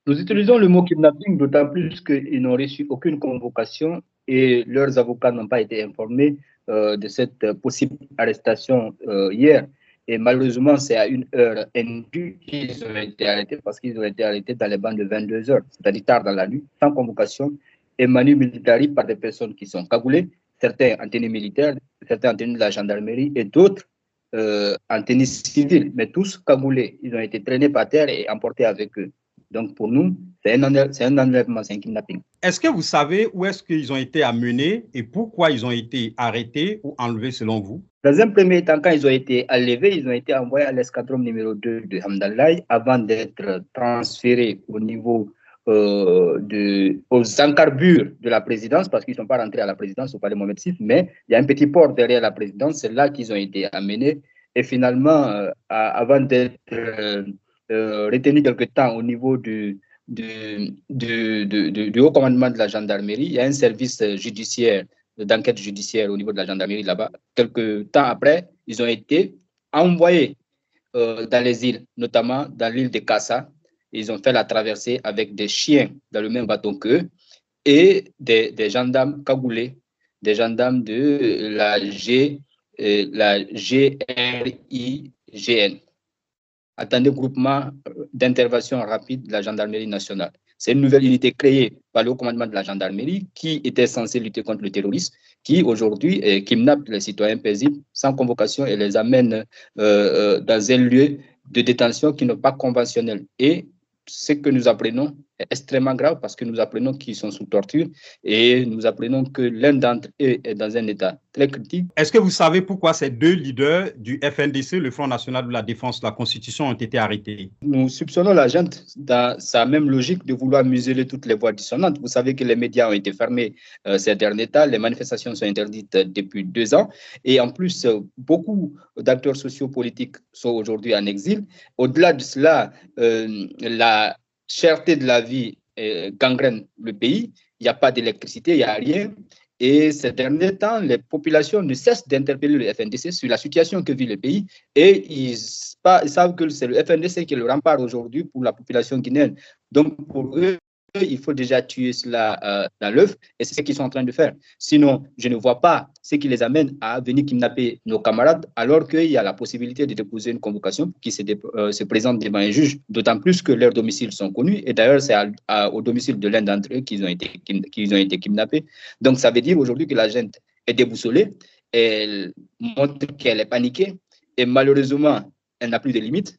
Nous utilisons le mot kidnapping d'autant plus qu'ils n'ont reçu aucune convocation et leurs avocats n'ont pas été informés de cette possible arrestation hier. Et malheureusement, c'est à une heure indue qu'ils ont été arrêtés parce qu'ils ont été arrêtés dans les bancs de 22 heures, c'est-à-dire tard dans la nuit, sans convocation et manu militari par des personnes qui sont cagoulées, certains en tenue militaire, certains en tenue de la gendarmerie et d'autres en tenue civile, mais tous cagoulés. Ils ont été traînés par terre et emportés avec eux. Donc, pour nous, c'est un enlèvement, c'est un kidnapping. Est-ce que vous savez où est-ce qu'ils ont été amenés et pourquoi ils ont été arrêtés ou enlevés selon vous? Dans un premier temps, quand ils ont été enlevés, ils ont été envoyés à l'escadron numéro 2 de Hamdallah avant d'être transférés au niveau aux encarbures de la présidence, parce qu'ils ne sont pas rentrés à la présidence au palais Mohamed VI, mais il y a un petit port derrière la présidence, c'est là qu'ils ont été amenés. Et finalement, avant d'être retenus quelque temps au niveau du haut commandement de la gendarmerie, il y a un service judiciaire, d'enquête judiciaire au niveau de la gendarmerie là-bas. Quelques temps après, ils ont été envoyés dans les îles, notamment dans l'île de Kassa. Ils ont fait la traversée avec des chiens dans le même bateau qu'eux et des gendarmes cagoulés, des gendarmes de la GRIGN. Attendez groupement d'intervention rapide de la gendarmerie nationale. C'est une nouvelle unité créée par le haut commandement de la gendarmerie qui était censée lutter contre le terrorisme, qui aujourd'hui kidnappe les citoyens paisibles sans convocation et les amène dans un lieu de détention qui n'est pas conventionnel. Et ce que nous apprenons est extrêmement grave parce que nous apprenons qu'ils sont sous torture et nous apprenons que l'un d'entre eux est dans un état très critique. Est-ce que vous savez pourquoi ces deux leaders du FNDC, le Front National de la Défense de la Constitution, ont été arrêtés? Nous soupçonnons la junte dans sa même logique de vouloir museler toutes les voix dissonantes. Vous savez que les médias ont été fermés ces derniers temps, les manifestations sont interdites depuis 2 ans et en plus, beaucoup d'acteurs sociopolitiques sont aujourd'hui en exil. Au-delà de cela, la cherté de la vie gangrène le pays. Il n'y a pas d'électricité, il n'y a rien. Et ces derniers temps, les populations ne cessent d'interpeller le FNDC sur la situation que vit le pays et ils savent que c'est le FNDC qui est le rempart aujourd'hui pour la population guinéenne. Donc, pour eux, il faut déjà tuer cela dans l'œuf et c'est ce qu'ils sont en train de faire. Sinon, je ne vois pas ce qui les amène à venir kidnapper nos camarades alors qu'il y a la possibilité de déposer une convocation qui se présente devant un juge, d'autant plus que leurs domiciles sont connus et d'ailleurs, c'est au domicile de l'un d'entre eux qu'ils ont été kidnappés. Donc, ça veut dire aujourd'hui que la gente est déboussolée, elle montre qu'elle est paniquée et malheureusement, elle n'a plus de limites.